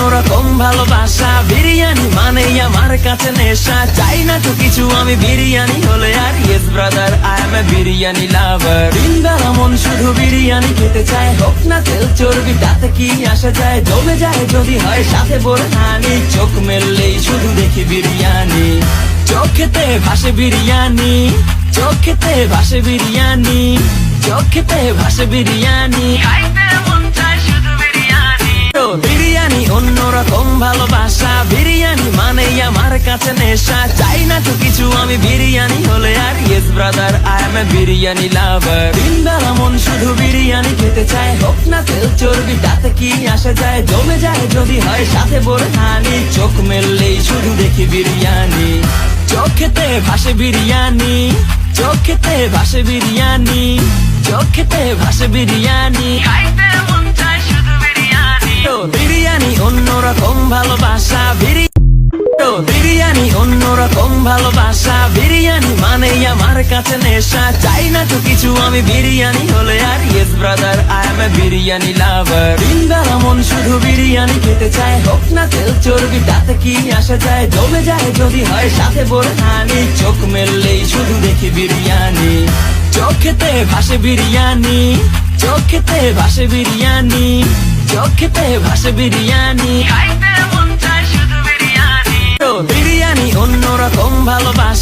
অন্যরকম ভালোবাসা। বিরিয়ানি মানেই আমার কাছে নেশা, চাই না তো কিছু আমি বিরিয়ানি হলে আর। Yes brother, I M A biryani লাভার। দিনবেলা মন শুধু বিরিয়ানি খেতে চায়, হোক না তেল চর্বি তাতে কি আসা যায়। জমে যায় যদি হয় সাথে বোরহানি, চোখ মেললেই শুধু দেখি বিরিয়ানি। চোখেতে ভাসে বিরিয়ানি, চোখেতে ভাসে বিরিয়ানি, চোখেতে ভাসে বিরিয়ানি। খাইতে মন চায় শুধু বিরিয়ানি। বিরিয়ানি অন্যরকম ভালোবাসা। বিরিয়ানি মানেই আমার কাছে নেশা, চাই না তো কিছু আমি বিরিয়ানি হলে আর। Yes brother, I M A biryani লাভার। দিনবেলা মন শুধু বিরিয়ানি খেতে চায়, হোক না তেল চর্বি তাতে কি আসা যায়। জমে যায় যদি হয় সাথে বোরহানি, চোখ মেললেই শুধু দেখি বিরিয়ানি। চোখেতে ভাসে বিরিয়ানি, চোখেতে ভাসে বিরিয়ানি, চোখেতে ভাসে বিরিয়ানি। খাইতে মন চায় শুধু বিরিয়ানি। বিরিয়ানি অন্যরকম ভালোবাসা। বিরিয়ানি অন্যরকম ভালোবাসা। বিরিয়ানি মানেই আমার কাছে নেশা, চাই না তো কিছু আমি বিরিয়ানি হলে আর। Yes brother, I M A biryani লাভার। দিনবেলা মন শুধু বিরিয়ানি খেতে চায়, হোক না তেল চর্বি তাতে কি আসা যায়। জমে যায় যদি হয় সাথে বোরহানি, চোখ মেললেই শুধু দেখি বিরিয়ানি। চোখেতে ভাসে বিরিয়ানি, চোখেতে ভাসে বিরিয়ানি, চোখেতে ভাসে বিরিয়ানি। খাইতে মন চায় শুধু বিরিয়ানি। বিরিয়ানি অন্যরকম ভালোবাসা।